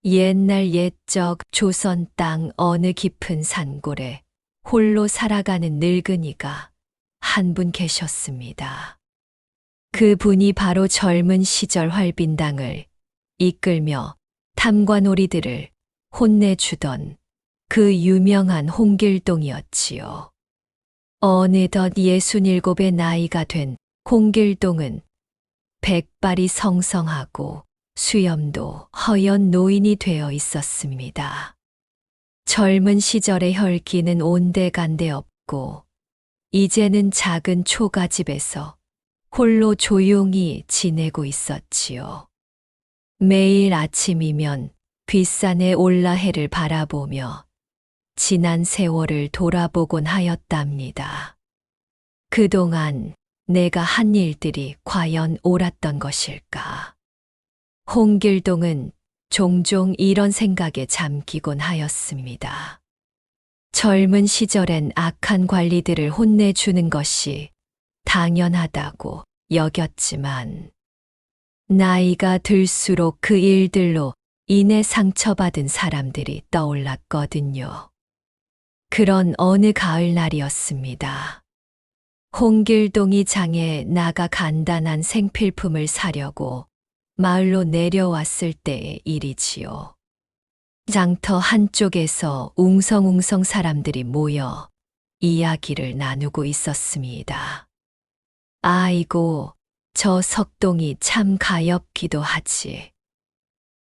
옛날 옛적 조선 땅 어느 깊은 산골에 홀로 살아가는 늙은이가 한 분 계셨습니다. 그 분이 바로 젊은 시절 활빈당을 이끌며 탐관오리들을 혼내주던 그 유명한 홍길동이었지요. 어느덧 67의 나이가 된 홍길동은 백발이 성성하고 수염도 허연 노인이 되어 있었습니다. 젊은 시절의 혈기는 온데간데 없고 이제는 작은 초가집에서 홀로 조용히 지내고 있었지요. 매일 아침이면 뒷산에 올라 해를 바라보며 지난 세월을 돌아보곤 하였답니다. 그동안 내가 한 일들이 과연 옳았던 것일까? 홍길동은 종종 이런 생각에 잠기곤 하였습니다. 젊은 시절엔 악한 관리들을 혼내주는 것이 당연하다고 여겼지만 나이가 들수록 그 일들로 인해 상처받은 사람들이 떠올랐거든요. 그런 어느 가을날이었습니다. 홍길동이 장에 나가 간단한 생필품을 사려고 마을로 내려왔을 때의 일이지요. 장터 한쪽에서 웅성웅성 사람들이 모여 이야기를 나누고 있었습니다. 아이고, 저 석동이 참 가엾기도 하지.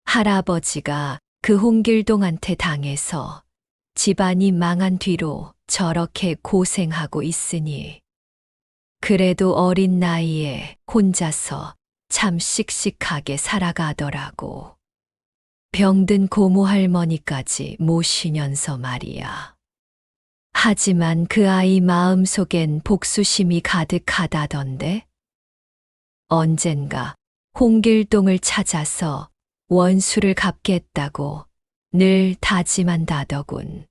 할아버지가 그 홍길동한테 당해서 집안이 망한 뒤로 저렇게 고생하고 있으니 그래도 어린 나이에 혼자서 참 씩씩하게 살아가더라고. 병든 고모 할머니까지 모시면서 말이야. 하지만 그 아이 마음속엔 복수심이 가득하다던데? 언젠가 홍길동을 찾아서 원수를 갚겠다고 늘 다짐한다더군.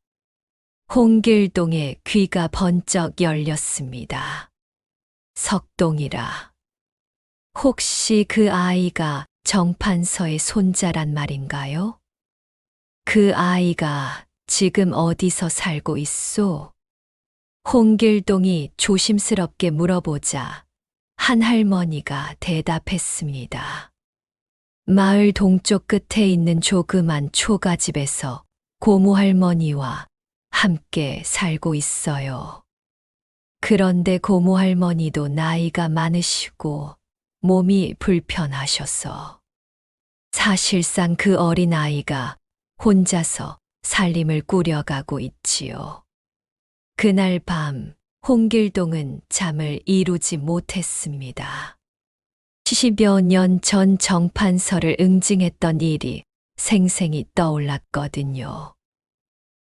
홍길동의 귀가 번쩍 열렸습니다. 석동이라. 혹시 그 아이가 정판서의 손자란 말인가요? 그 아이가 지금 어디서 살고 있소? 홍길동이 조심스럽게 물어보자 한 할머니가 대답했습니다. 마을 동쪽 끝에 있는 조그만 초가집에서 고모 할머니와 함께 살고 있어요. 그런데 고모 할머니도 나이가 많으시고 몸이 불편하셔서 사실상 그 어린 아이가 혼자서 살림을 꾸려가고 있지요. 그날 밤 홍길동은 잠을 이루지 못했습니다. 70여 년 전 정판서를 응징했던 일이 생생히 떠올랐거든요.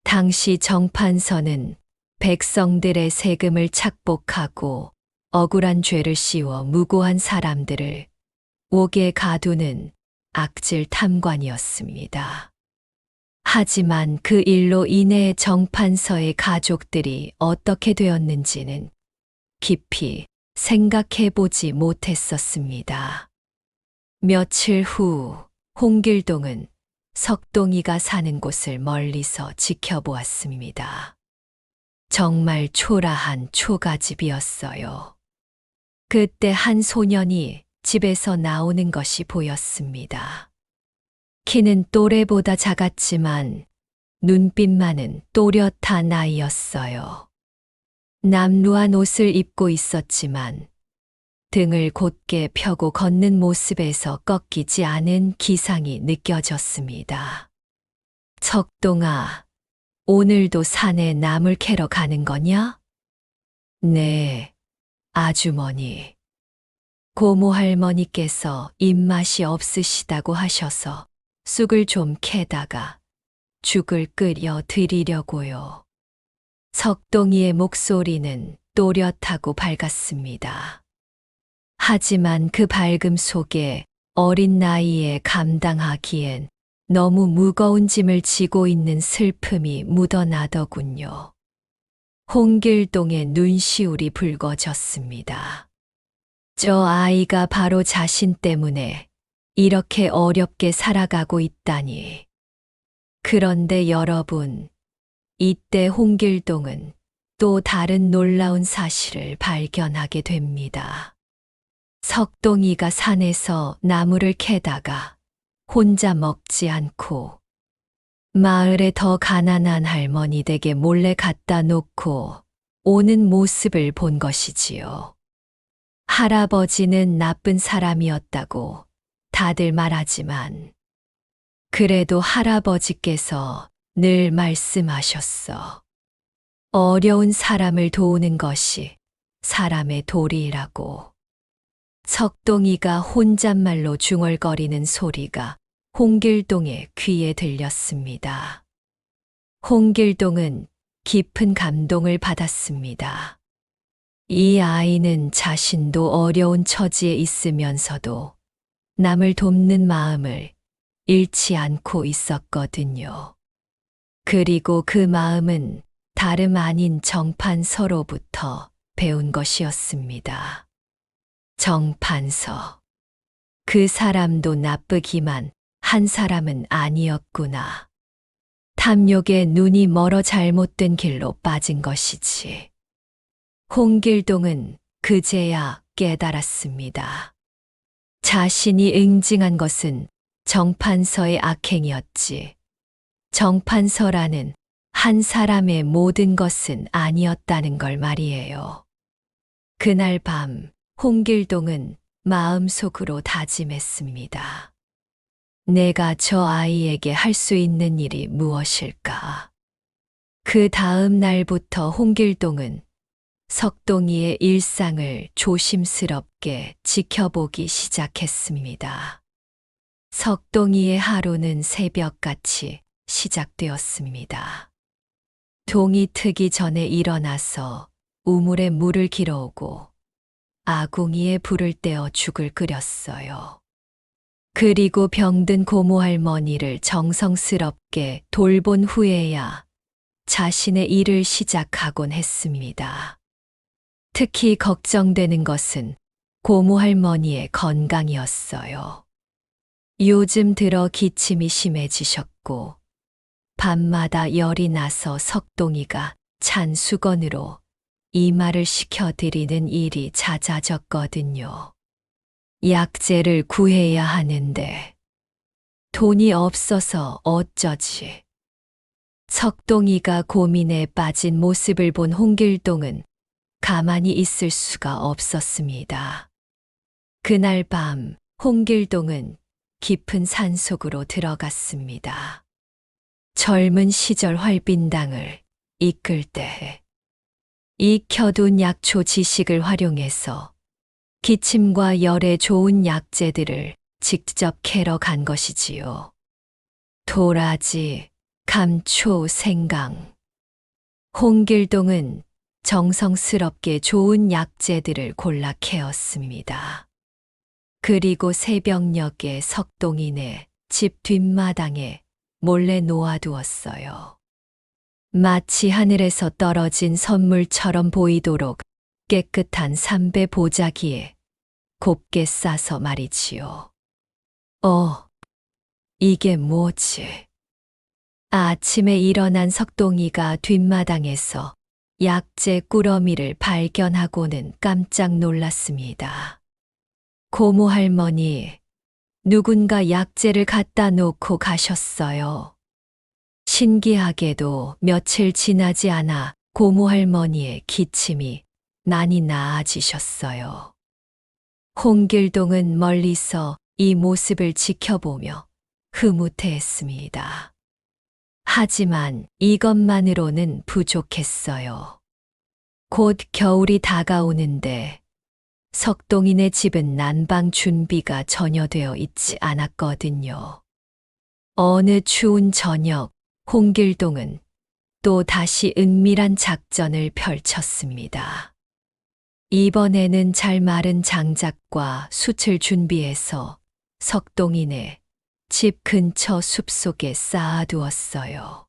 당시 정판서는 백성들의 세금을 착복하고 억울한 죄를 씌워 무고한 사람들을 옥에 가두는 악질 탐관이었습니다. 하지만 그 일로 인해 정판서의 가족들이 어떻게 되었는지는 깊이 생각해 보지 못했었습니다. 며칠 후 홍길동은 석동이가 사는 곳을 멀리서 지켜보았습니다. 정말 초라한 초가집이었어요. 그때 한 소년이 집에서 나오는 것이 보였습니다. 키는 또래보다 작았지만 눈빛만은 또렷한 아이였어요. 남루한 옷을 입고 있었지만 등을 곧게 펴고 걷는 모습에서 꺾이지 않은 기상이 느껴졌습니다. 석동아, 오늘도 산에 나물 캐러 가는 거냐? 네, 아주머니. 고모 할머니께서 입맛이 없으시다고 하셔서 쑥을 좀 캐다가 죽을 끓여 드리려고요. 석동이의 목소리는 또렷하고 밝았습니다. 하지만 그 밝음 속에 어린 나이에 감당하기엔 너무 무거운 짐을 지고 있는 슬픔이 묻어나더군요. 홍길동의 눈시울이 붉어졌습니다. 저 아이가 바로 자신 때문에 이렇게 어렵게 살아가고 있다니. 그런데 여러분, 이때 홍길동은 또 다른 놀라운 사실을 발견하게 됩니다. 석동이가 산에서 나무를 캐다가 혼자 먹지 않고 마을의 더 가난한 할머니 댁에 몰래 갖다 놓고 오는 모습을 본 것이지요. 할아버지는 나쁜 사람이었다고 다들 말하지만 그래도 할아버지께서 늘 말씀하셨어. 어려운 사람을 도우는 것이 사람의 도리라고. 석동이가 혼잣말로 중얼거리는 소리가 홍길동의 귀에 들렸습니다. 홍길동은 깊은 감동을 받았습니다. 이 아이는 자신도 어려운 처지에 있으면서도 남을 돕는 마음을 잃지 않고 있었거든요. 그리고 그 마음은 다름 아닌 정판서로부터 배운 것이었습니다. 정판서. 그 사람도 나쁘기만 한 사람은 아니었구나. 탐욕에 눈이 멀어 잘못된 길로 빠진 것이지. 홍길동은 그제야 깨달았습니다. 자신이 응징한 것은 정판서의 악행이었지. 정판서라는 한 사람의 모든 것은 아니었다는 걸 말이에요. 그날 밤 홍길동은 마음속으로 다짐했습니다. 내가 저 아이에게 할 수 있는 일이 무엇일까? 그 다음 날부터 홍길동은 석동이의 일상을 조심스럽게 지켜보기 시작했습니다. 석동이의 하루는 새벽같이 시작되었습니다. 동이 트기 전에 일어나서 우물에 물을 길어오고 아궁이에 불을 떼어 죽을 끓였어요. 그리고 병든 고모 할머니를 정성스럽게 돌본 후에야 자신의 일을 시작하곤 했습니다. 특히 걱정되는 것은 고모 할머니의 건강이었어요. 요즘 들어 기침이 심해지셨고 밤마다 열이 나서 석동이가 찬 수건으로 이마를 식혀드리는 일이 잦아졌거든요. 약재를 구해야 하는데 돈이 없어서 어쩌지. 석동이가 고민에 빠진 모습을 본 홍길동은 가만히 있을 수가 없었습니다. 그날 밤 홍길동은 깊은 산속으로 들어갔습니다. 젊은 시절 활빈당을 이끌 때 익혀둔 약초 지식을 활용해서 기침과 열에 좋은 약재들을 직접 캐러 간 것이지요. 도라지, 감초, 생강. 홍길동은 정성스럽게 좋은 약재들을 골라 캐었습니다. 그리고 새벽녘에 석동이네 집 뒷마당에 몰래 놓아두었어요. 마치 하늘에서 떨어진 선물처럼 보이도록 깨끗한 삼배 보자기에 곱게 싸서 말이지요. 이게 뭐지? 아침에 일어난 석동이가 뒷마당에서 약재 꾸러미를 발견하고는 깜짝 놀랐습니다. 고모 할머니, 누군가 약재를 갖다 놓고 가셨어요. 신기하게도 며칠 지나지 않아 고모 할머니의 기침이 많이 나아지셨어요. 홍길동은 멀리서 이 모습을 지켜보며 흐뭇해했습니다. 하지만 이것만으로는 부족했어요. 곧 겨울이 다가오는데 석동이네 집은 난방 준비가 전혀 되어 있지 않았거든요. 어느 추운 저녁, 홍길동은 또 다시 은밀한 작전을 펼쳤습니다. 이번에는 잘 마른 장작과 숯을 준비해서 석동이네 집 근처 숲속에 쌓아두었어요.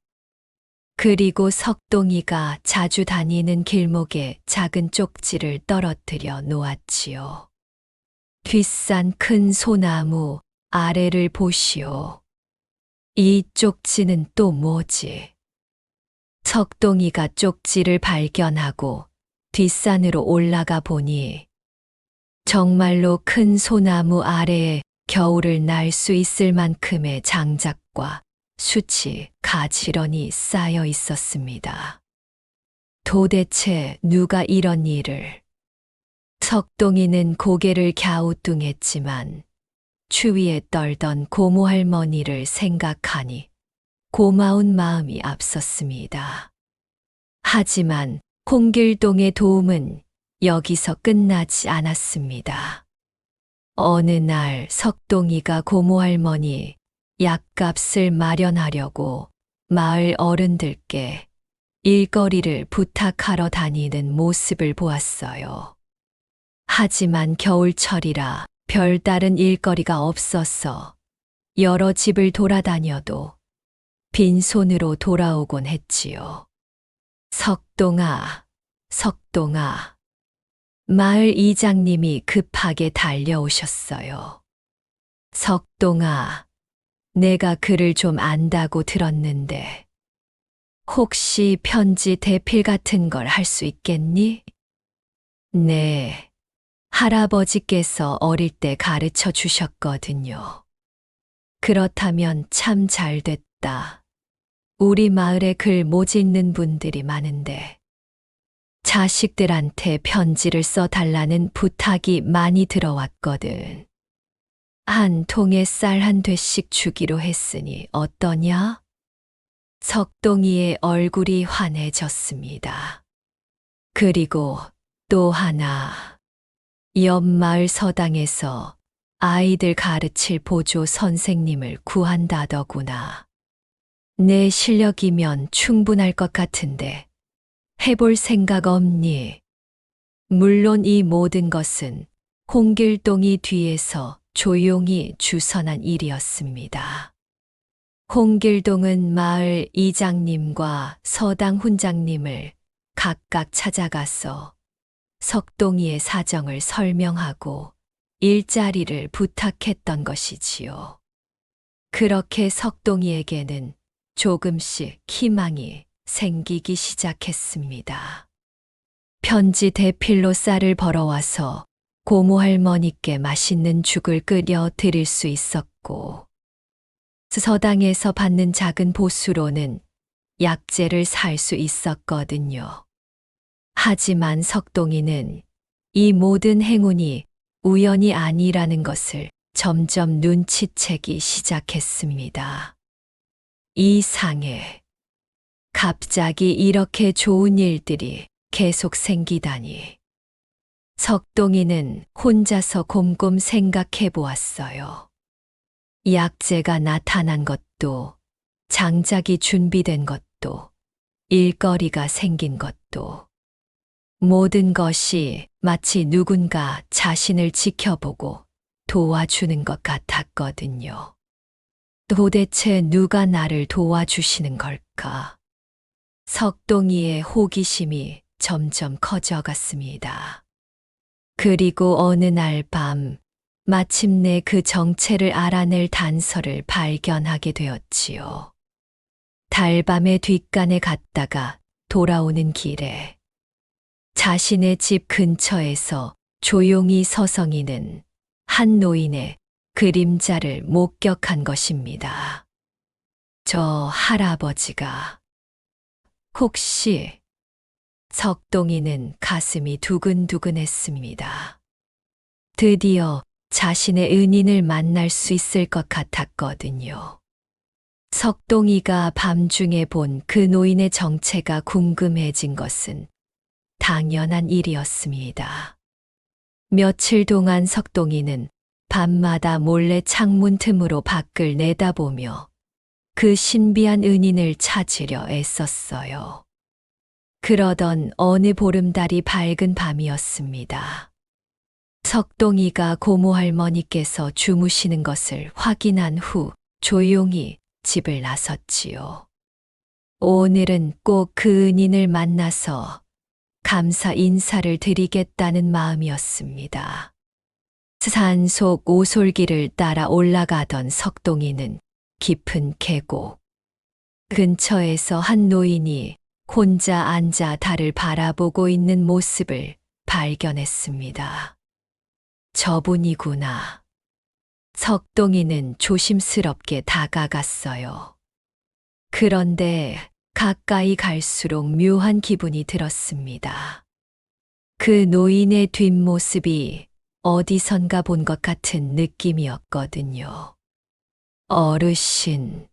그리고 석동이가 자주 다니는 길목에 작은 쪽지를 떨어뜨려 놓았지요. 뒷산 큰 소나무 아래를 보시오. 이 쪽지는 또 뭐지? 석동이가 쪽지를 발견하고 뒷산으로 올라가 보니 정말로 큰 소나무 아래에 겨울을 날 수 있을 만큼의 장작과 숯이 가지런히 쌓여 있었습니다. 도대체 누가 이런 일을? 석동이는 고개를 갸우뚱했지만 추위에 떨던 고모 할머니를 생각하니 고마운 마음이 앞섰습니다. 하지만 홍길동의 도움은 여기서 끝나지 않았습니다. 어느 날 석동이가 고모 할머니 약값을 마련하려고 마을 어른들께 일거리를 부탁하러 다니는 모습을 보았어요. 하지만 겨울철이라 별다른 일거리가 없어서 여러 집을 돌아다녀도 빈손으로 돌아오곤 했지요. 석동아, 석동아. 마을 이장님이 급하게 달려오셨어요. 석동아, 내가 글을 좀 안다고 들었는데 혹시 편지 대필 같은 걸 할 수 있겠니? 네, 할아버지께서 어릴 때 가르쳐 주셨거든요. 그렇다면 참 잘 됐다. 우리 마을에 글 못 읽는 분들이 많은데 자식들한테 편지를 써달라는 부탁이 많이 들어왔거든. 한 통에 쌀 한 되씩 주기로 했으니 어떠냐? 석동이의 얼굴이 환해졌습니다. 그리고 또 하나, 옆마을 서당에서 아이들 가르칠 보조 선생님을 구한다더구나. 내 실력이면 충분할 것 같은데 해볼 생각 없니? 물론 이 모든 것은 홍길동이 뒤에서 조용히 주선한 일이었습니다. 홍길동은 마을 이장님과 서당 훈장님을 각각 찾아가서 석동이의 사정을 설명하고 일자리를 부탁했던 것이지요. 그렇게 석동이에게는 조금씩 희망이 생기기 시작했습니다. 편지 대필로 쌀을 벌어와서 고모 할머니께 맛있는 죽을 끓여 드릴 수 있었고, 서당에서 받는 작은 보수로는 약재를 살 수 있었거든요. 하지만 석동이는 이 모든 행운이 우연이 아니라는 것을 점점 눈치채기 시작했습니다. 이상해. 갑자기 이렇게 좋은 일들이 계속 생기다니. 석동이는 혼자서 곰곰 생각해 보았어요. 약재가 나타난 것도, 장작이 준비된 것도, 일거리가 생긴 것도, 모든 것이 마치 누군가 자신을 지켜보고 도와주는 것 같았거든요. 도대체 누가 나를 도와주시는 걸까? 석동이의 호기심이 점점 커져갔습니다. 그리고 어느 날 밤, 마침내 그 정체를 알아낼 단서를 발견하게 되었지요. 달밤의 뒷간에 갔다가 돌아오는 길에 자신의 집 근처에서 조용히 서성이는 한 노인의 그림자를 목격한 것입니다. 저 할아버지가 혹시 석동이는 가슴이 두근두근했습니다. 드디어 자신의 은인을 만날 수 있을 것 같았거든요. 석동이가 밤중에 본 그 노인의 정체가 궁금해진 것은 당연한 일이었습니다. 며칠 동안 석동이는 밤마다 몰래 창문 틈으로 밖을 내다보며 그 신비한 은인을 찾으려 애썼어요. 그러던 어느 보름달이 밝은 밤이었습니다. 석동이가 고모 할머니께서 주무시는 것을 확인한 후 조용히 집을 나섰지요. 오늘은 꼭 그 은인을 만나서 감사 인사를 드리겠다는 마음이었습니다. 산속 오솔길을 따라 올라가던 석동이는 깊은 계곡. 근처에서 한 노인이 혼자 앉아 달을 바라보고 있는 모습을 발견했습니다. 저분이구나. 석동이는 조심스럽게 다가갔어요. 그런데 가까이 갈수록 묘한 기분이 들었습니다. 그 노인의 뒷모습이 어디선가 본 것 같은 느낌이었거든요. 어르신.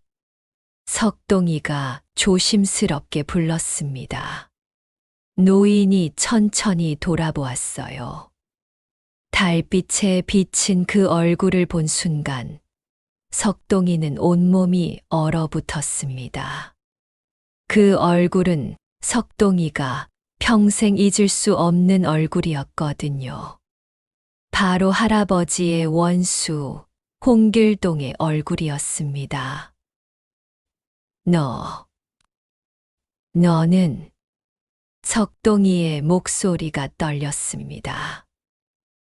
석동이가 조심스럽게 불렀습니다. 노인이 천천히 돌아보았어요. 달빛에 비친 그 얼굴을 본 순간 석동이는 온몸이 얼어붙었습니다. 그 얼굴은 석동이가 평생 잊을 수 없는 얼굴이었거든요. 바로 할아버지의 원수 홍길동의 얼굴이었습니다. 너는 석동이의 목소리가 떨렸습니다.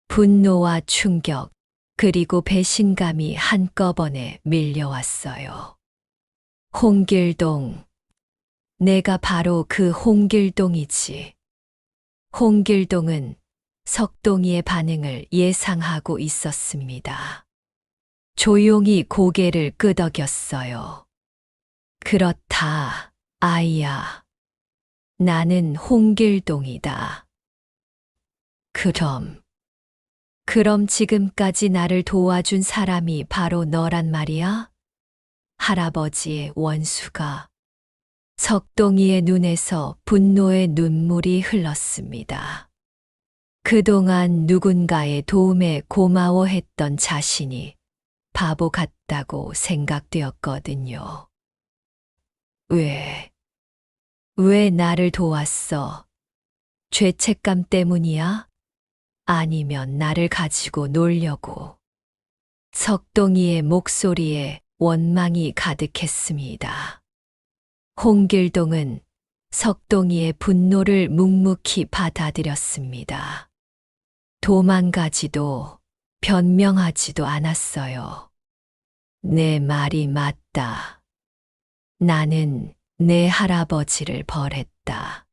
분노와 충격, 그리고 배신감이 한꺼번에 밀려왔어요. 홍길동, 내가 바로 그 홍길동이지. 홍길동은 석동이의 반응을 예상하고 있었습니다. 조용히 고개를 끄덕였어요. 그렇다, 아이야. 나는 홍길동이다. 그럼 지금까지 나를 도와준 사람이 바로 너란 말이야? 할아버지의 원수가. 석동이의 눈에서 분노의 눈물이 흘렀습니다. 그동안 누군가의 도움에 고마워했던 자신이 바보 같다고 생각되었거든요. 왜 나를 도왔어? 죄책감 때문이야? 아니면 나를 가지고 놀려고? 석동이의 목소리에 원망이 가득했습니다. 홍길동은 석동이의 분노를 묵묵히 받아들였습니다. 도망가지도 변명하지도 않았어요. 내 말이 맞다. 나는 내 할아버지를 벌했다.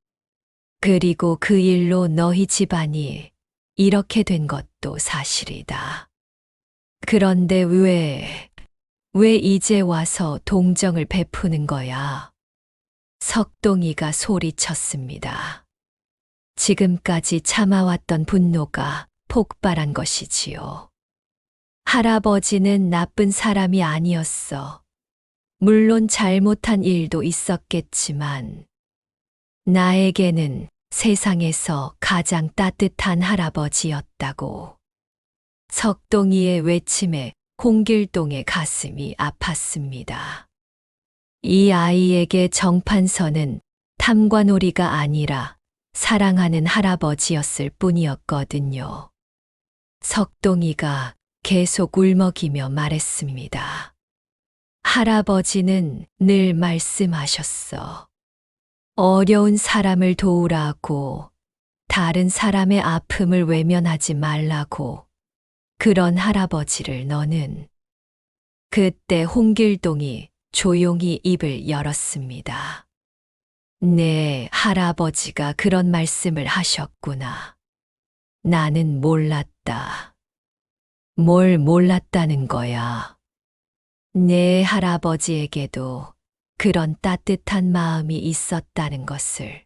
그리고 그 일로 너희 집안이 이렇게 된 것도 사실이다. 그런데 왜 이제 와서 동정을 베푸는 거야? 석동이가 소리쳤습니다. 지금까지 참아왔던 분노가 폭발한 것이지요. 할아버지는 나쁜 사람이 아니었어. 물론 잘못한 일도 있었겠지만, 나에게는 세상에서 가장 따뜻한 할아버지였다고. 석동이의 외침에 홍길동의 가슴이 아팠습니다. 이 아이에게 정판서는 탐관오리가 아니라 사랑하는 할아버지였을 뿐이었거든요. 석동이가 계속 울먹이며 말했습니다. 할아버지는 늘 말씀하셨어. 어려운 사람을 도우라고, 다른 사람의 아픔을 외면하지 말라고. 그런 할아버지를 너는. 그때 홍길동이 조용히 입을 열었습니다. 네, 할아버지가 그런 말씀을 하셨구나. 나는 몰랐다. 뭘 몰랐다는 거야? 내 할아버지에게도 그런 따뜻한 마음이 있었다는 것을.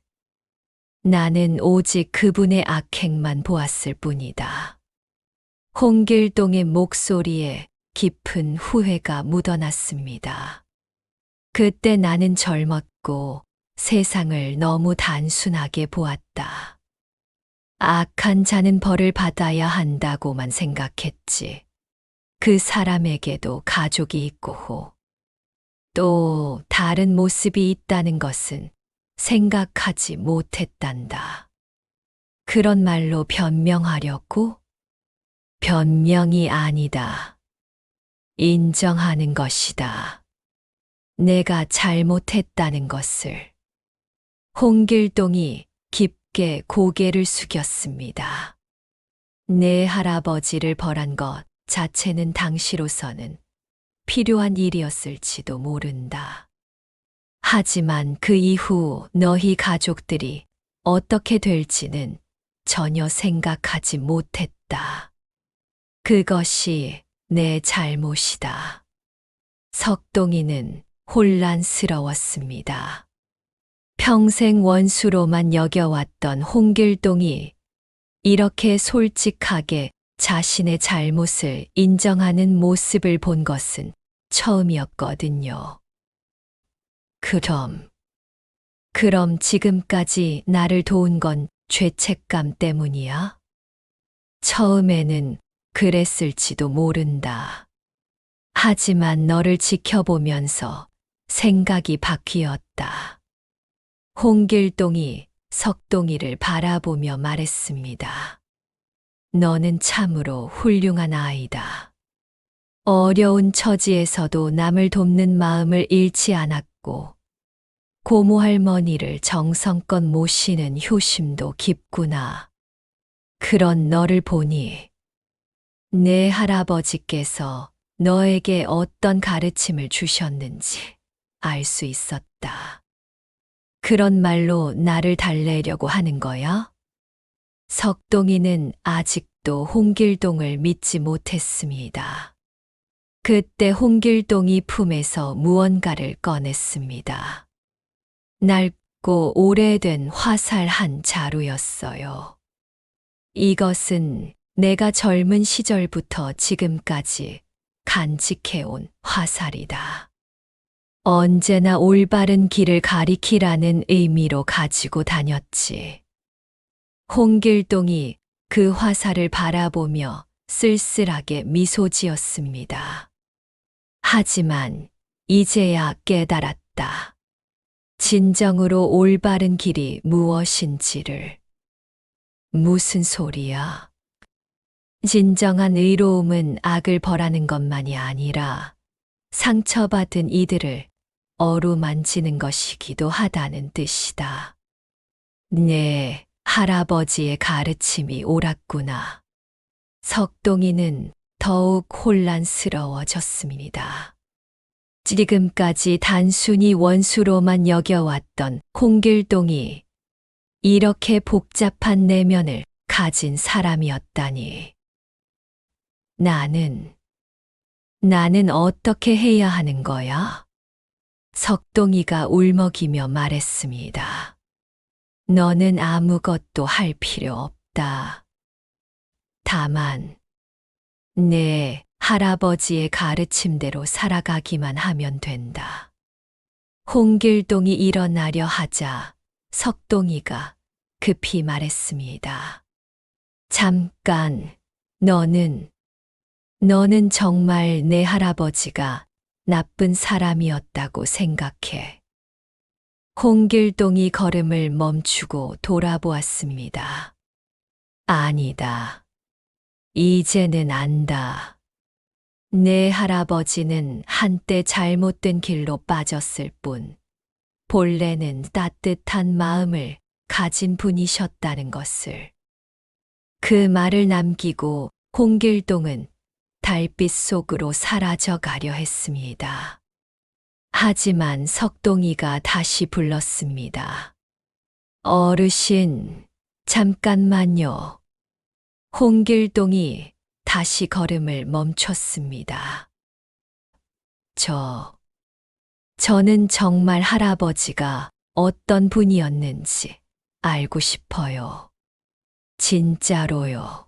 나는 오직 그분의 악행만 보았을 뿐이다. 홍길동의 목소리에 깊은 후회가 묻어났습니다. 그때 나는 젊었고 세상을 너무 단순하게 보았다. 악한 자는 벌을 받아야 한다고만 생각했지. 그 사람에게도 가족이 있고 또 다른 모습이 있다는 것은 생각하지 못했단다. 그런 말로 변명하려고? 변명이 아니다. 인정하는 것이다. 내가 잘못했다는 것을. 홍길동이 깊게 고개를 숙였습니다. 내 할아버지를 벌한 것 자체는 당시로서는 필요한 일이었을지도 모른다. 하지만 그 이후 너희 가족들이 어떻게 될지는 전혀 생각하지 못했다. 그것이 내 잘못이다. 석동이는 혼란스러웠습니다. 평생 원수로만 여겨왔던 홍길동이 이렇게 솔직하게 자신의 잘못을 인정하는 모습을 본 것은 처음이었거든요. 그럼 지금까지 나를 도운 건 죄책감 때문이야? 처음에는 그랬을지도 모른다. 하지만 너를 지켜보면서 생각이 바뀌었다. 홍길동이 석동이를 바라보며 말했습니다. 너는 참으로 훌륭한 아이다. 어려운 처지에서도 남을 돕는 마음을 잃지 않았고, 고모 할머니를 정성껏 모시는 효심도 깊구나. 그런 너를 보니 내 할아버지께서 너에게 어떤 가르침을 주셨는지 알 수 있었다. 그런 말로 나를 달래려고 하는 거야? 석동이는 아직도 홍길동을 믿지 못했습니다. 그때 홍길동이 품에서 무언가를 꺼냈습니다. 낡고 오래된 화살 한 자루였어요. 이것은 내가 젊은 시절부터 지금까지 간직해온 화살이다. 언제나 올바른 길을 가리키라는 의미로 가지고 다녔지. 홍길동이 그 화살을 바라보며 쓸쓸하게 미소 지었습니다. 하지만 이제야 깨달았다. 진정으로 올바른 길이 무엇인지를. 무슨 소리야? 진정한 의로움은 악을 벌하는 것만이 아니라 상처받은 이들을 어루만지는 것이기도 하다는 뜻이다. 네, 할아버지의 가르침이 옳았구나. 석동이는 더욱 혼란스러워졌습니다. 지금까지 단순히 원수로만 여겨왔던 홍길동이 이렇게 복잡한 내면을 가진 사람이었다니. 나는 어떻게 해야 하는 거야? 석동이가 울먹이며 말했습니다. 너는 아무것도 할 필요 없다. 다만, 내 할아버지의 가르침대로 살아가기만 하면 된다. 홍길동이 일어나려 하자 석동이가 급히 말했습니다. 잠깐, 너는 정말 내 할아버지가 나쁜 사람이었다고 생각해. 홍길동이 걸음을 멈추고 돌아보았습니다. 아니다. 이제는 안다. 내 할아버지는 한때 잘못된 길로 빠졌을 뿐, 본래는 따뜻한 마음을 가진 분이셨다는 것을. 그 말을 남기고 홍길동은 달빛 속으로 사라져 가려 했습니다. 하지만 석동이가 다시 불렀습니다. 어르신, 잠깐만요. 홍길동이 다시 걸음을 멈췄습니다. 저는 정말 할아버지가 어떤 분이었는지 알고 싶어요. 진짜로요.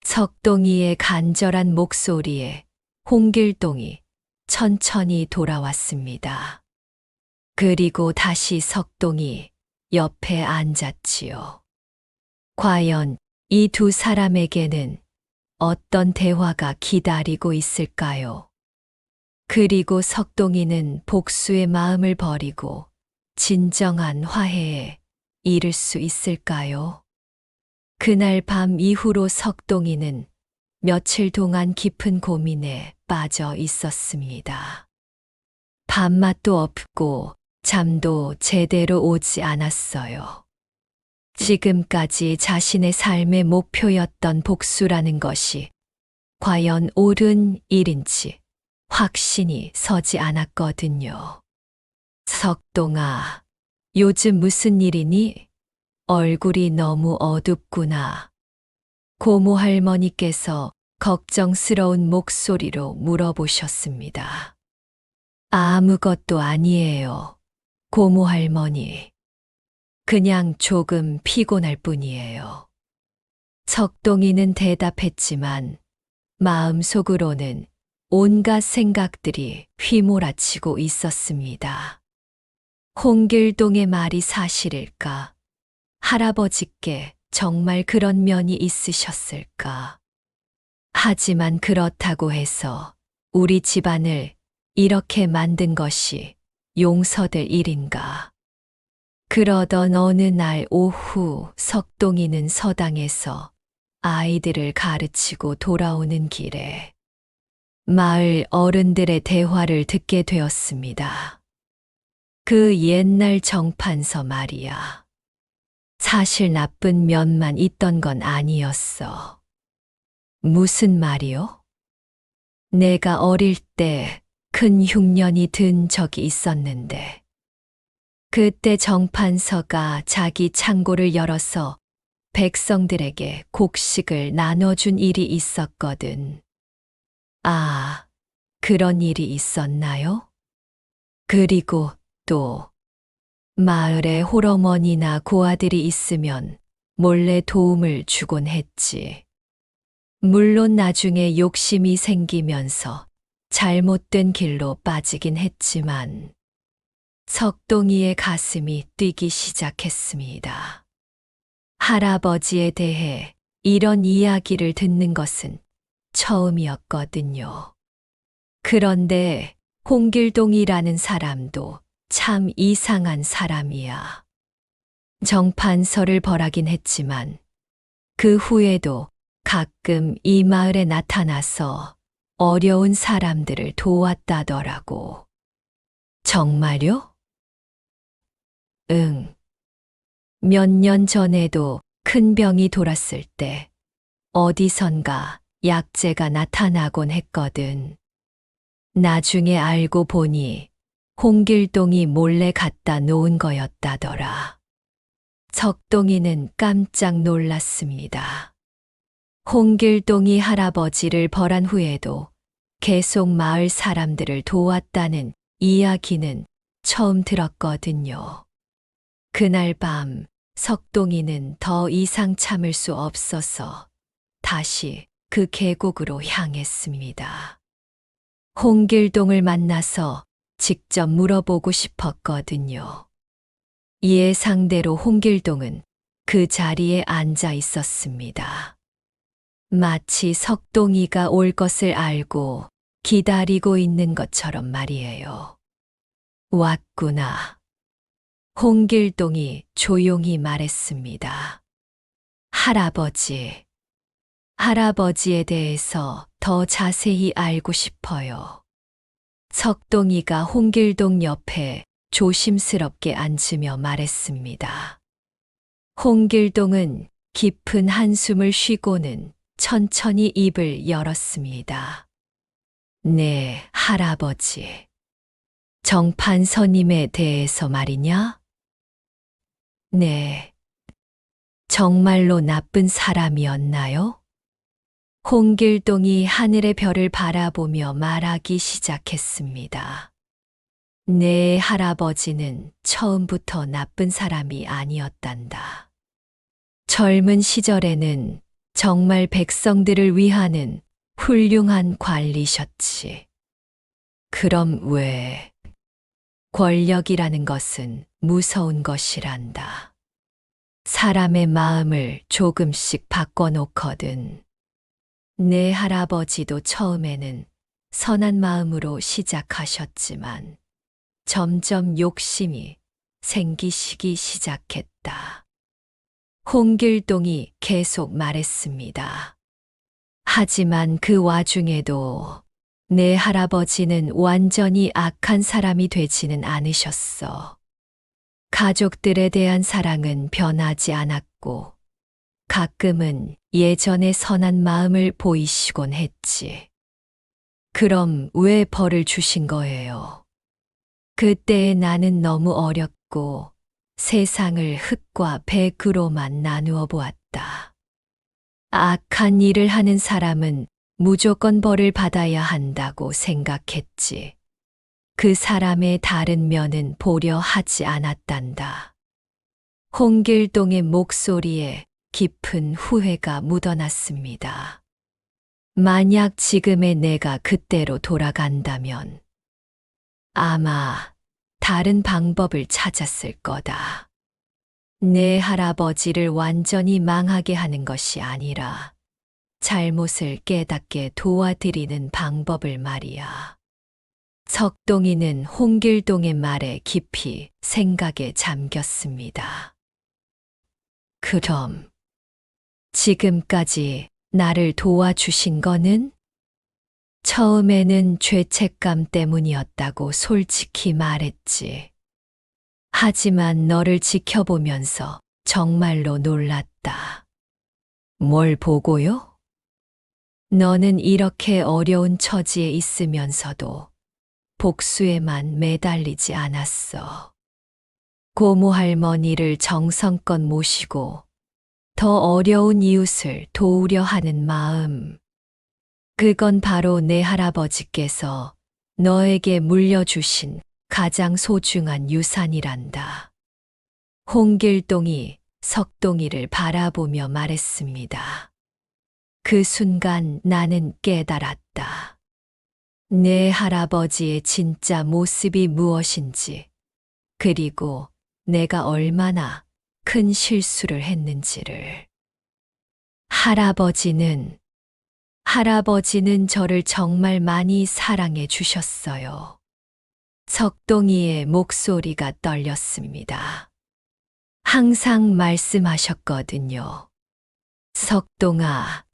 석동이의 간절한 목소리에 홍길동이 천천히 돌아왔습니다. 그리고 다시 석동이 옆에 앉았지요. 과연 이 두 사람에게는 어떤 대화가 기다리고 있을까요? 그리고 석동이는 복수의 마음을 버리고 진정한 화해에 이를 수 있을까요? 그날 밤 이후로 석동이는 며칠 동안 깊은 고민에 빠져 있었습니다. 밥맛도 없고 잠도 제대로 오지 않았어요. 지금까지 자신의 삶의 목표였던 복수라는 것이 과연 옳은 일인지 확신이 서지 않았거든요. 석동아, 요즘 무슨 일이니? 얼굴이 너무 어둡구나. 고모 할머니께서 걱정스러운 목소리로 물어보셨습니다. 아무것도 아니에요. 고모 할머니. 그냥 조금 피곤할 뿐이에요. 석동이는 대답했지만 마음속으로는 온갖 생각들이 휘몰아치고 있었습니다. 홍길동의 말이 사실일까? 할아버지께 정말 그런 면이 있으셨을까? 하지만 그렇다고 해서 우리 집안을 이렇게 만든 것이 용서될 일인가? 그러던 어느 날 오후 석동이는 서당에서 아이들을 가르치고 돌아오는 길에 마을 어른들의 대화를 듣게 되었습니다. 그 옛날 정판서 말이야. 사실 나쁜 면만 있던 건 아니었어. 무슨 말이요? 내가 어릴 때 큰 흉년이 든 적이 있었는데, 그때 정판서가 자기 창고를 열어서 백성들에게 곡식을 나눠준 일이 있었거든. 아, 그런 일이 있었나요? 그리고 또 마을에 홀어머니나 고아들이 있으면 몰래 도움을 주곤 했지. 물론 나중에 욕심이 생기면서 잘못된 길로 빠지긴 했지만 석동이의 가슴이 뛰기 시작했습니다. 할아버지에 대해 이런 이야기를 듣는 것은 처음이었거든요. 그런데 홍길동이라는 사람도 참 이상한 사람이야. 정판서를 벌하긴 했지만 그 후에도 가끔 이 마을에 나타나서 어려운 사람들을 도왔다더라고. 정말요? 응. 몇 년 전에도 큰 병이 돌았을 때 어디선가 약재가 나타나곤 했거든. 나중에 알고 보니 홍길동이 몰래 갖다 놓은 거였다더라. 석동이는 깜짝 놀랐습니다. 홍길동이 할아버지를 벌한 후에도 계속 마을 사람들을 도왔다는 이야기는 처음 들었거든요. 그날 밤 석동이는 더 이상 참을 수 없어서 다시 그 계곡으로 향했습니다. 홍길동을 만나서 직접 물어보고 싶었거든요. 예상대로 홍길동은 그 자리에 앉아 있었습니다. 마치 석동이가 올 것을 알고 기다리고 있는 것처럼 말이에요. 왔구나. 홍길동이 조용히 말했습니다. 할아버지에 대해서 더 자세히 알고 싶어요. 석동이가 홍길동 옆에 조심스럽게 앉으며 말했습니다. 홍길동은 깊은 한숨을 쉬고는 천천히 입을 열었습니다. 네, 할아버지. 정판서님에 대해서 말이냐? 네. 정말로 나쁜 사람이었나요? 홍길동이 하늘의 별을 바라보며 말하기 시작했습니다. 네, 할아버지는 처음부터 나쁜 사람이 아니었단다. 젊은 시절에는 정말 백성들을 위하는 훌륭한 관리셨지. 그럼 왜? 권력이라는 것은 무서운 것이란다. 사람의 마음을 조금씩 바꿔놓거든. 내 할아버지도 처음에는 선한 마음으로 시작하셨지만 점점 욕심이 생기시기 시작했다. 홍길동이 계속 말했습니다. 하지만 그 와중에도 내 할아버지는 완전히 악한 사람이 되지는 않으셨어. 가족들에 대한 사랑은 변하지 않았고 가끔은 예전의 선한 마음을 보이시곤 했지. 그럼 왜 벌을 주신 거예요? 그때의 나는 너무 어렸고 세상을 흙과 백으로만 나누어 보았다. 악한 일을 하는 사람은 무조건 벌을 받아야 한다고 생각했지. 그 사람의 다른 면은 보려 하지 않았단다. 홍길동의 목소리에 깊은 후회가 묻어났습니다. 만약 지금의 내가 그때로 돌아간다면 아마 다른 방법을 찾았을 거다. 내 할아버지를 완전히 망하게 하는 것이 아니라 잘못을 깨닫게 도와드리는 방법을 말이야. 석동이는 홍길동의 말에 깊이 생각에 잠겼습니다. 그럼 지금까지 나를 도와주신 거는? 처음에는 죄책감 때문이었다고 솔직히 말했지. 하지만 너를 지켜보면서 정말로 놀랐다. 뭘 보고요? 너는 이렇게 어려운 처지에 있으면서도 복수에만 매달리지 않았어. 고모 할머니를 정성껏 모시고 더 어려운 이웃을 도우려 하는 마음. 그건 바로 내 할아버지께서 너에게 물려주신 가장 소중한 유산이란다. 홍길동이 석동이를 바라보며 말했습니다. 그 순간 나는 깨달았다. 내 할아버지의 진짜 모습이 무엇인지, 그리고 내가 얼마나 큰 실수를 했는지를. 할아버지는 저를 정말 많이 사랑해 주셨어요. 석동이의 목소리가 떨렸습니다. 항상 말씀하셨거든요. 석동아,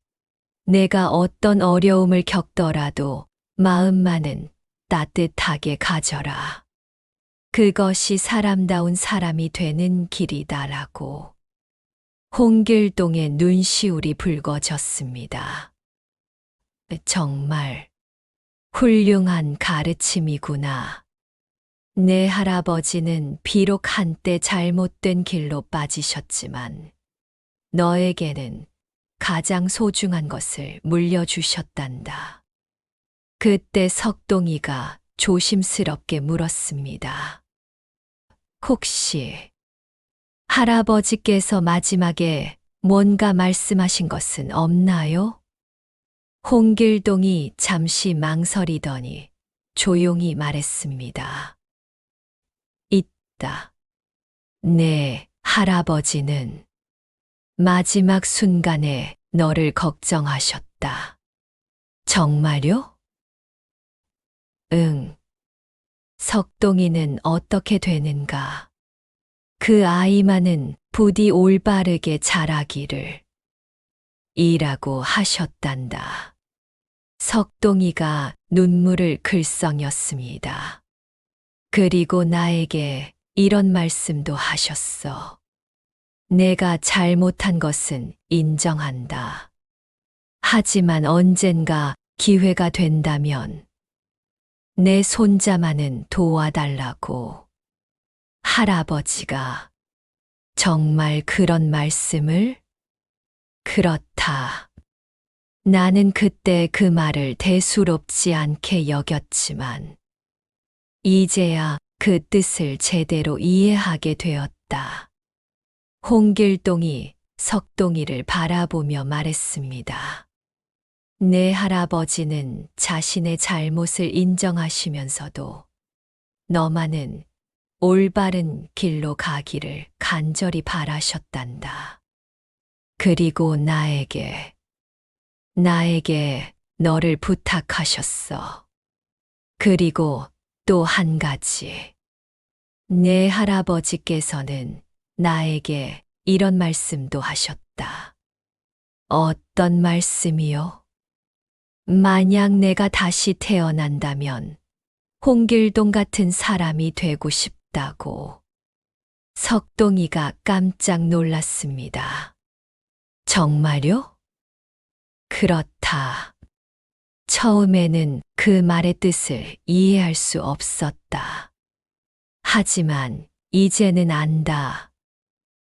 내가 어떤 어려움을 겪더라도 마음만은 따뜻하게 가져라. 그것이 사람다운 사람이 되는 길이다라고. 홍길동의 눈시울이 붉어졌습니다. 정말 훌륭한 가르침이구나. 내 할아버지는 비록 한때 잘못된 길로 빠지셨지만 너에게는 가장 소중한 것을 물려주셨단다. 그때 석동이가 조심스럽게 물었습니다. 혹시 할아버지께서 마지막에 뭔가 말씀하신 것은 없나요? 홍길동이 잠시 망설이더니 조용히 말했습니다. 있다. 네, 할아버지는 마지막 순간에 너를 걱정하셨다. 정말요? 응. 석동이는 어떻게 되는가? 그 아이만은 부디 올바르게 자라기를 이라고 하셨단다. 석동이가 눈물을 글썽였습니다. 그리고 나에게 이런 말씀도 하셨어. 내가 잘못한 것은 인정한다. 하지만 언젠가 기회가 된다면 내 손자만은 도와달라고. 할아버지가 정말 그런 말씀을? 그렇다. 나는 그때 그 말을 대수롭지 않게 여겼지만 이제야 그 뜻을 제대로 이해하게 되었다. 홍길동이 석동이를 바라보며 말했습니다. 내 할아버지는 자신의 잘못을 인정하시면서도 너만은 올바른 길로 가기를 간절히 바라셨단다. 그리고 나에게 너를 부탁하셨어. 그리고 또 한 가지. 내 할아버지께서는 나에게 이런 말씀도 하셨다. 어떤 말씀이요? 만약 내가 다시 태어난다면 홍길동 같은 사람이 되고 싶다고. 석동이가 깜짝 놀랐습니다. 정말요? 그렇다. 처음에는 그 말의 뜻을 이해할 수 없었다. 하지만 이제는 안다.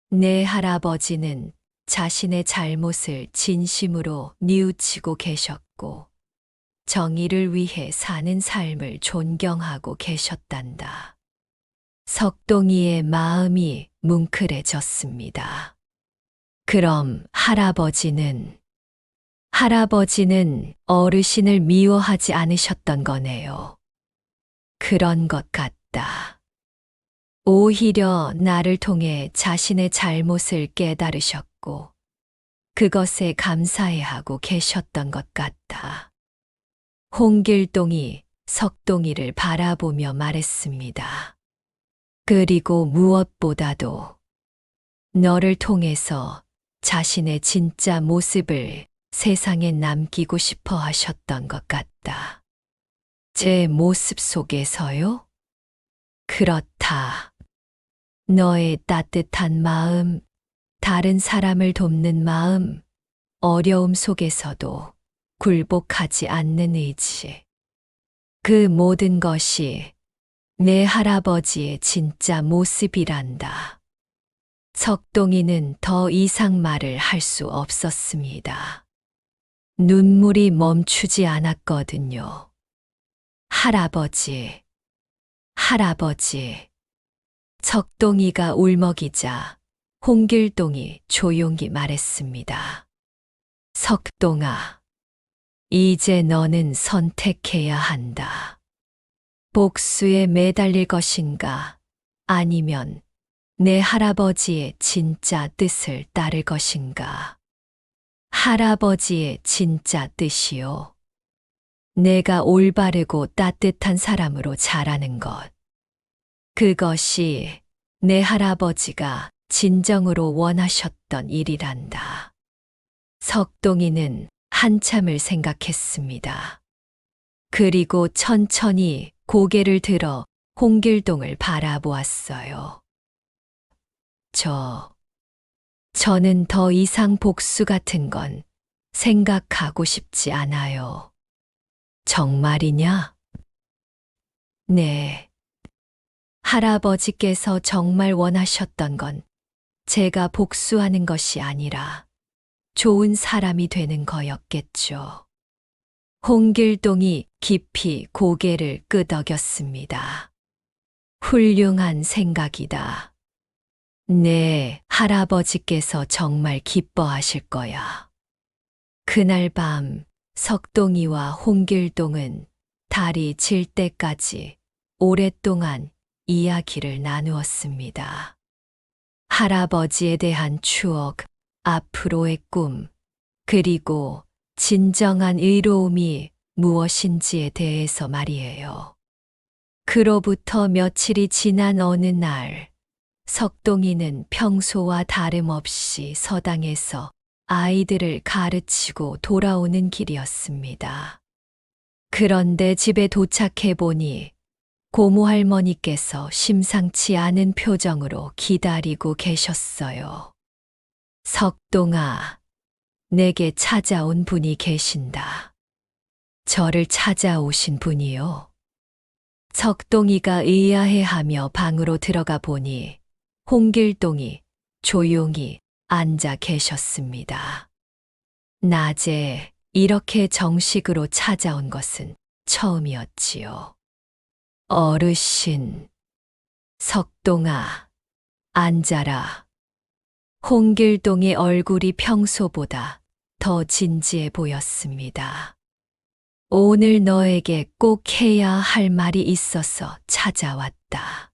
내 할아버지는 자신의 잘못을 진심으로 뉘우치고 계셨고, 정의를 위해 사는 삶을 존경하고 계셨단다. 석동이의 마음이 뭉클해졌습니다. 그럼 할아버지는 어르신을 미워하지 않으셨던 거네요. 그런 것 같다. 오히려 나를 통해 자신의 잘못을 깨달으셨고, 그것에 감사해하고 계셨던 것 같다. 홍길동이 석동이를 바라보며 말했습니다. 그리고 무엇보다도 너를 통해서 자신의 진짜 모습을 세상에 남기고 싶어 하셨던 것 같다. 제 모습 속에서요? 그렇다. 너의 따뜻한 마음, 다른 사람을 돕는 마음, 어려움 속에서도 굴복하지 않는 의지. 그 모든 것이 내 할아버지의 진짜 모습이란다. 석동이는 더 이상 말을 할 수 없었습니다. 눈물이 멈추지 않았거든요. 할아버지. 석동이가 울먹이자 홍길동이 조용히 말했습니다. 석동아, 이제 너는 선택해야 한다. 복수에 매달릴 것인가, 아니면 내 할아버지의 진짜 뜻을 따를 것인가. 할아버지의 진짜 뜻이요. 내가 올바르고 따뜻한 사람으로 자라는 것. 그것이 내 할아버지가 진정으로 원하셨던 일이란다. 석동이는 한참을 생각했습니다. 그리고 천천히 고개를 들어 홍길동을 바라보았어요. 저는 더 이상 복수 같은 건 생각하고 싶지 않아요. 정말이냐? 네. 할아버지께서 정말 원하셨던 건 제가 복수하는 것이 아니라 좋은 사람이 되는 거였겠죠. 홍길동이 깊이 고개를 끄덕였습니다. 훌륭한 생각이다. 네, 할아버지께서 정말 기뻐하실 거야. 그날 밤 석동이와 홍길동은 달이 질 때까지 오랫동안 이야기를 나누었습니다. 할아버지에 대한 추억, 앞으로의 꿈, 그리고 진정한 의로움이 무엇인지에 대해서 말이에요. 그로부터 며칠이 지난 어느 날, 석동이는 평소와 다름없이 서당에서 아이들을 가르치고 돌아오는 길이었습니다. 그런데 집에 도착해 보니 고모 할머니께서 심상치 않은 표정으로 기다리고 계셨어요. 석동아, 내게 찾아온 분이 계신다. 저를 찾아오신 분이요. 석동이가 의아해하며 방으로 들어가 보니 홍길동이 조용히 앉아 계셨습니다. 낮에 이렇게 정식으로 찾아온 것은 처음이었지요. 어르신, 석동아, 앉아라. 홍길동의 얼굴이 평소보다 더 진지해 보였습니다. 오늘 너에게 꼭 해야 할 말이 있어서 찾아왔다.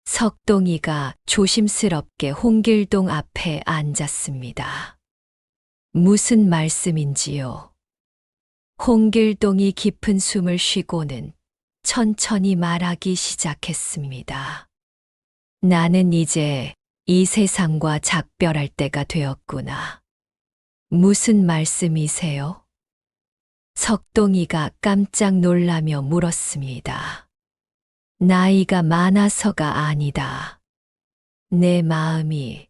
석동이가 조심스럽게 홍길동 앞에 앉았습니다. 무슨 말씀인지요? 홍길동이 깊은 숨을 쉬고는 천천히 말하기 시작했습니다. 나는 이제 이 세상과 작별할 때가 되었구나. 무슨 말씀이세요? 석동이가 깜짝 놀라며 물었습니다. 나이가 많아서가 아니다. 내 마음이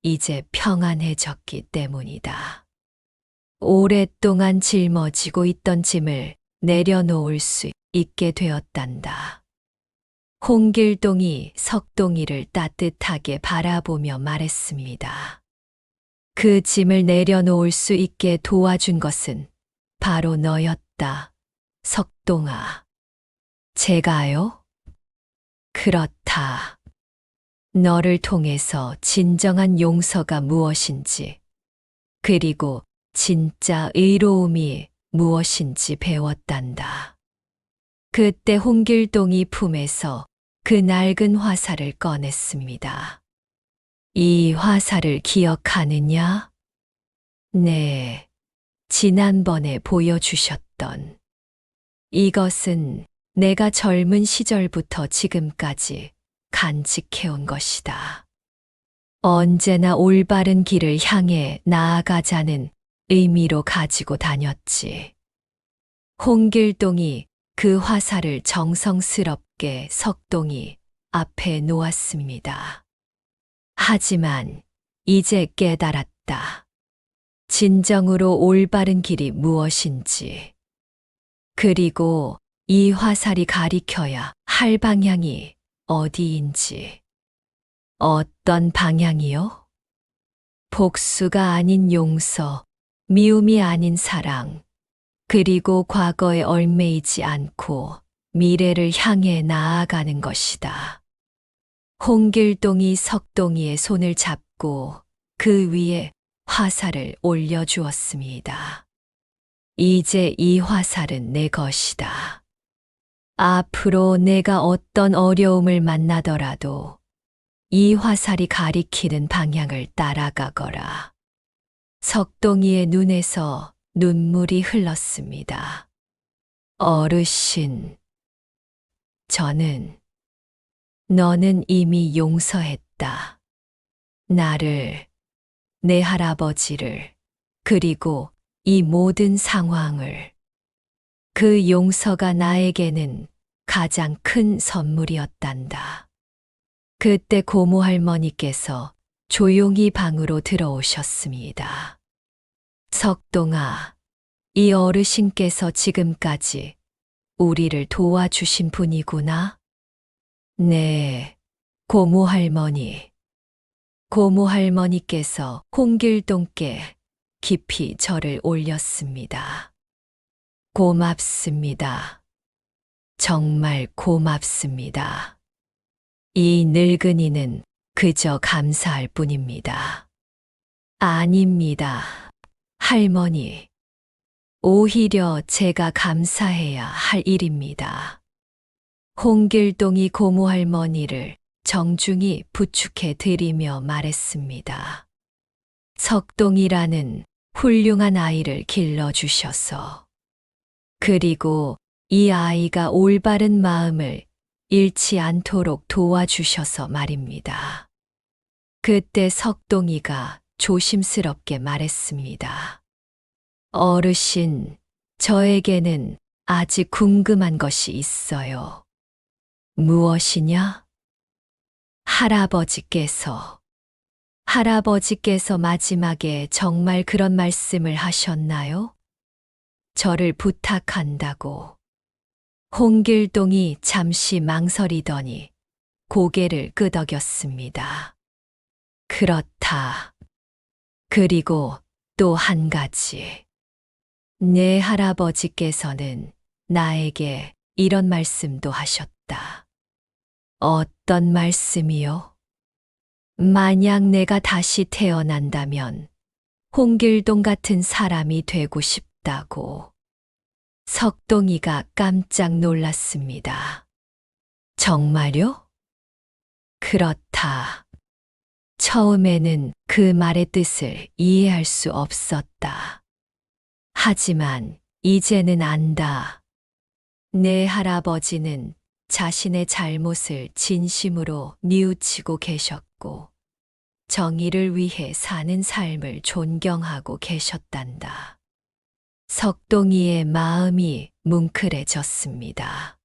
이제 평안해졌기 때문이다. 오랫동안 짊어지고 있던 짐을 내려놓을 수 있게 되었단다. 홍길동이 석동이를 따뜻하게 바라보며 말했습니다. 그 짐을 내려놓을 수 있게 도와준 것은 바로 너였다, 석동아. 제가요? 그렇다. 너를 통해서 진정한 용서가 무엇인지, 그리고 진짜 의로움이 무엇인지 배웠단다. 그때 홍길동이 품에서 그 낡은 화살을 꺼냈습니다. 이 화살을 기억하느냐? 네, 지난번에 보여주셨던. 이것은 내가 젊은 시절부터 지금까지 간직해온 것이다. 언제나 올바른 길을 향해 나아가자는 의미로 가지고 다녔지. 홍길동이 그 화살을 정성스럽게 석동이 앞에 놓았습니다. 하지만 이제 깨달았다. 진정으로 올바른 길이 무엇인지. 그리고 이 화살이 가리켜야 할 방향이 어디인지. 어떤 방향이요? 복수가 아닌 용서, 미움이 아닌 사랑, 그리고 과거에 얽매이지 않고 미래를 향해 나아가는 것이다. 홍길동이 석동이의 손을 잡고 그 위에 화살을 올려주었습니다. 이제 이 화살은 내 것이다. 앞으로 내가 어떤 어려움을 만나더라도 이 화살이 가리키는 방향을 따라가거라. 석동이의 눈에서 눈물이 흘렀습니다. 어르신, 너는 이미 용서했다. 나를, 내 할아버지를, 그리고 이 모든 상황을. 그 용서가 나에게는 가장 큰 선물이었단다. 그때 고모 할머니께서 조용히 방으로 들어오셨습니다. 석동아, 이 어르신께서 지금까지 우리를 도와주신 분이구나. 네, 고모 할머니. 고모 할머니께서 홍길동께 깊이 절을 올렸습니다. 고맙습니다. 정말 고맙습니다. 이 늙은이는 그저 감사할 뿐입니다. 아닙니다, 할머니. 오히려 제가 감사해야 할 일입니다. 홍길동이 고모 할머니를 정중히 부축해 드리며 말했습니다. 석동이라는 훌륭한 아이를 길러주셔서, 그리고 이 아이가 올바른 마음을 잃지 않도록 도와주셔서 말입니다. 그때 석동이가 조심스럽게 말했습니다. 어르신, 저에게는 아직 궁금한 것이 있어요. 무엇이냐? 할아버지께서 마지막에 정말 그런 말씀을 하셨나요? 저를 부탁한다고. 홍길동이 잠시 망설이더니 고개를 끄덕였습니다. 그렇다. 그리고 또 한 가지. 내 할아버지께서는 나에게 이런 말씀도 하셨다. 어떤 말씀이요? 만약 내가 다시 태어난다면 홍길동 같은 사람이 되고 싶다고. 석동이가 깜짝 놀랐습니다. 정말요? 그렇다. 처음에는 그 말의 뜻을 이해할 수 없었다. 하지만 이제는 안다. 내 할아버지는 자신의 잘못을 진심으로 뉘우치고 계셨고, 정의를 위해 사는 삶을 존경하고 계셨단다. 석동이의 마음이 뭉클해졌습니다.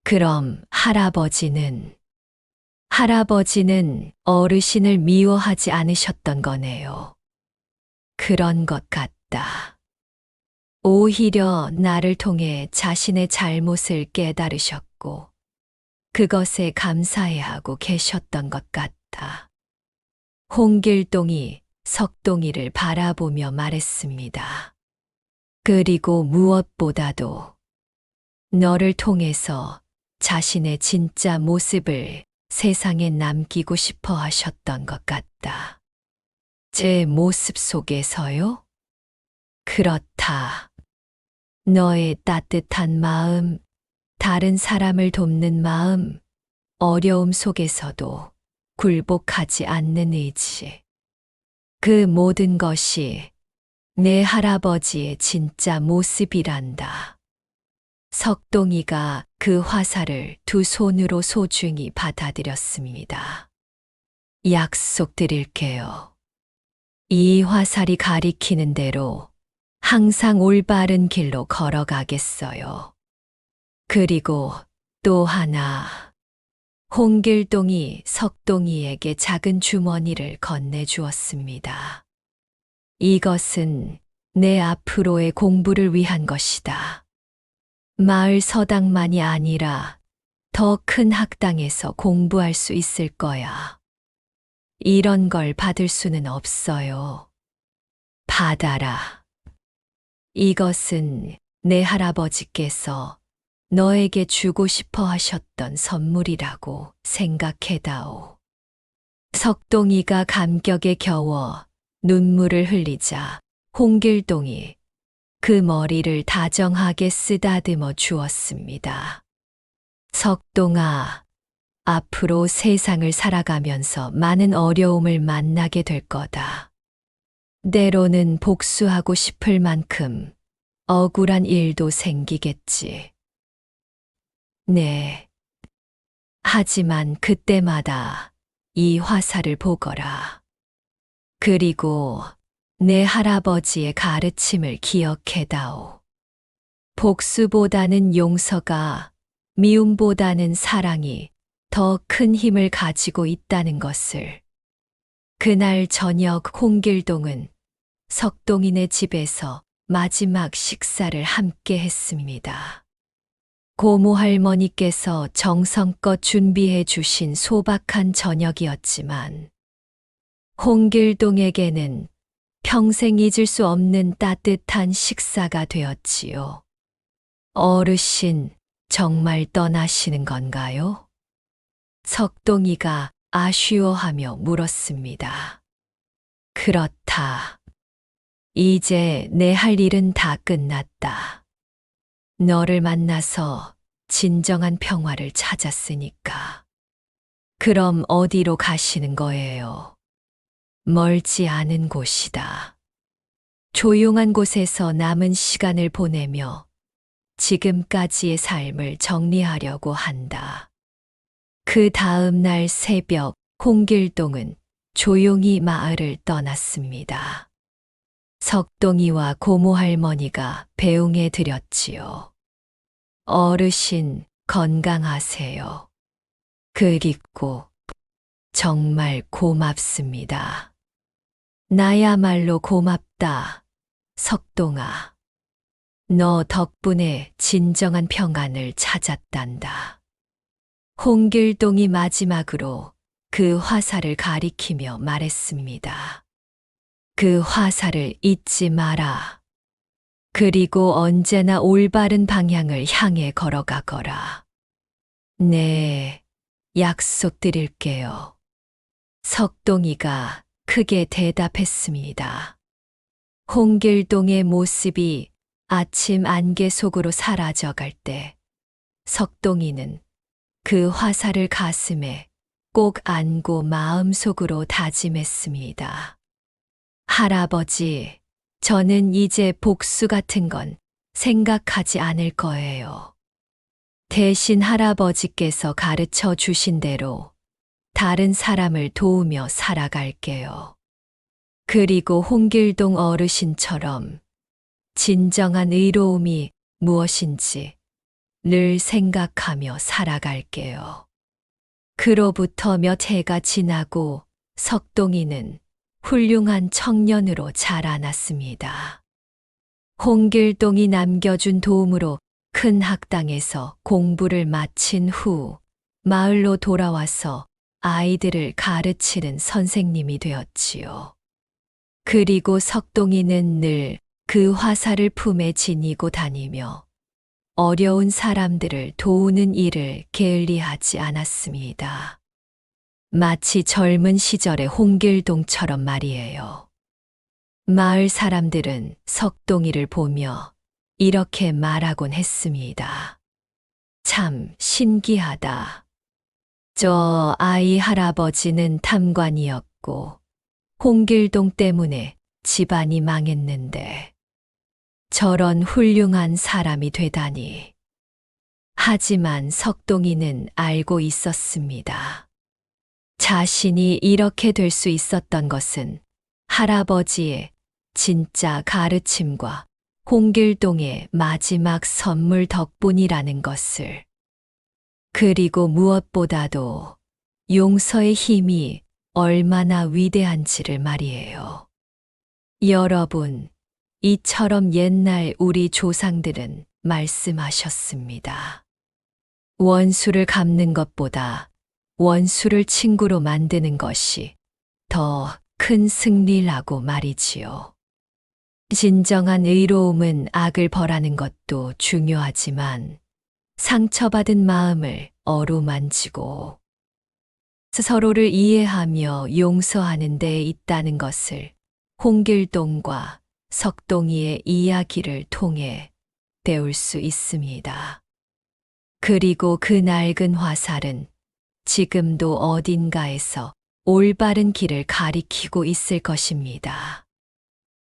그럼 할아버지는 어르신을 미워하지 않으셨던 거네요. 그런 것 같다. 않았다. 오히려 나를 통해 자신의 잘못을 깨달으셨고 그것에 감사해하고 계셨던 것 같다. 홍길동이 석동이를 바라보며 말했습니다. 그리고 무엇보다도 너를 통해서 자신의 진짜 모습을 세상에 남기고 싶어 하셨던 것 같다. 제 모습 속에서요? 그렇다. 너의 따뜻한 마음, 다른 사람을 돕는 마음, 어려움 속에서도 굴복하지 않는 의지. 그 모든 것이 내 할아버지의 진짜 모습이란다. 석동이가 그 화살을 두 손으로 소중히 받아들였습니다. 약속드릴게요. 이 화살이 가리키는 대로 항상 올바른 길로 걸어가겠어요. 그리고 또 하나. 홍길동이 석동이에게 작은 주머니를 건네주었습니다. 이것은 내 앞으로의 공부를 위한 것이다. 마을 서당만이 아니라 더 큰 학당에서 공부할 수 있을 거야. 이런 걸 받을 수는 없어요. 받아라. 이것은 내 할아버지께서 너에게 주고 싶어 하셨던 선물이라고 생각해다오. 석동이가 감격에 겨워 눈물을 흘리자 홍길동이 그 머리를 다정하게 쓰다듬어 주었습니다. 석동아, 앞으로 세상을 살아가면서 많은 어려움을 만나게 될 거다. 때로는 복수하고 싶을 만큼 억울한 일도 생기겠지. 네. 하지만 그때마다 이 화살을 보거라. 그리고 내 할아버지의 가르침을 기억해다오. 복수보다는 용서가, 미움보다는 사랑이 더 큰 힘을 가지고 있다는 것을. 그날 저녁 홍길동은 석동이네 집에서 마지막 식사를 함께 했습니다. 고모 할머니께서 정성껏 준비해 주신 소박한 저녁이었지만 홍길동에게는 평생 잊을 수 없는 따뜻한 식사가 되었지요. 어르신, 정말 떠나시는 건가요? 석동이가 아쉬워하며 물었습니다. 그렇다. 이제 내 할 일은 다 끝났다. 너를 만나서 진정한 평화를 찾았으니까. 그럼 어디로 가시는 거예요? 멀지 않은 곳이다. 조용한 곳에서 남은 시간을 보내며 지금까지의 삶을 정리하려고 한다. 그 다음 날 새벽 홍길동은 조용히 마을을 떠났습니다. 석동이와 고모 할머니가 배웅해 드렸지요. 어르신 건강하세요. 그리고 정말 고맙습니다. 나야말로 고맙다, 석동아. 너 덕분에 진정한 평안을 찾았단다. 홍길동이 마지막으로 그 화살을 가리키며 말했습니다. 그 화살을 잊지 마라. 그리고 언제나 올바른 방향을 향해 걸어가거라. 네, 약속드릴게요. 석동이가 크게 대답했습니다. 홍길동의 모습이 아침 안개 속으로 사라져갈 때 석동이는 그 화살을 가슴에 꼭 안고 마음속으로 다짐했습니다. 할아버지, 저는 이제 복수 같은 건 생각하지 않을 거예요. 대신 할아버지께서 가르쳐 주신 대로 다른 사람을 도우며 살아갈게요. 그리고 홍길동 어르신처럼 진정한 의로움이 무엇인지 늘 생각하며 살아갈게요. 그로부터 몇 해가 지나고 석동이는 훌륭한 청년으로 자라났습니다. 홍길동이 남겨준 도움으로 큰 학당에서 공부를 마친 후 마을로 돌아와서 아이들을 가르치는 선생님이 되었지요. 그리고 석동이는 늘 그 화살을 품에 지니고 다니며 어려운 사람들을 도우는 일을 게을리하지 않았습니다. 마치 젊은 시절의 홍길동처럼 말이에요. 마을 사람들은 석동이를 보며 이렇게 말하곤 했습니다. 참 신기하다. 저 아이 할아버지는 탐관이었고 홍길동 때문에 집안이 망했는데 저런 훌륭한 사람이 되다니. 하지만 석동이는 알고 있었습니다. 자신이 이렇게 될 수 있었던 것은 할아버지의 진짜 가르침과 홍길동의 마지막 선물 덕분이라는 것을. 그리고 무엇보다도 용서의 힘이 얼마나 위대한지를 말이에요. 여러분, 이처럼 옛날 우리 조상들은 말씀하셨습니다. 원수를 갚는 것보다 원수를 친구로 만드는 것이 더 큰 승리라고 말이지요. 진정한 의로움은 악을 벌하는 것도 중요하지만 상처받은 마음을 어루만지고 서로를 이해하며 용서하는 데 있다는 것을 홍길동과 석동이의 이야기를 통해 배울 수 있습니다. 그리고 그 낡은 화살은 지금도 어딘가에서 올바른 길을 가리키고 있을 것입니다.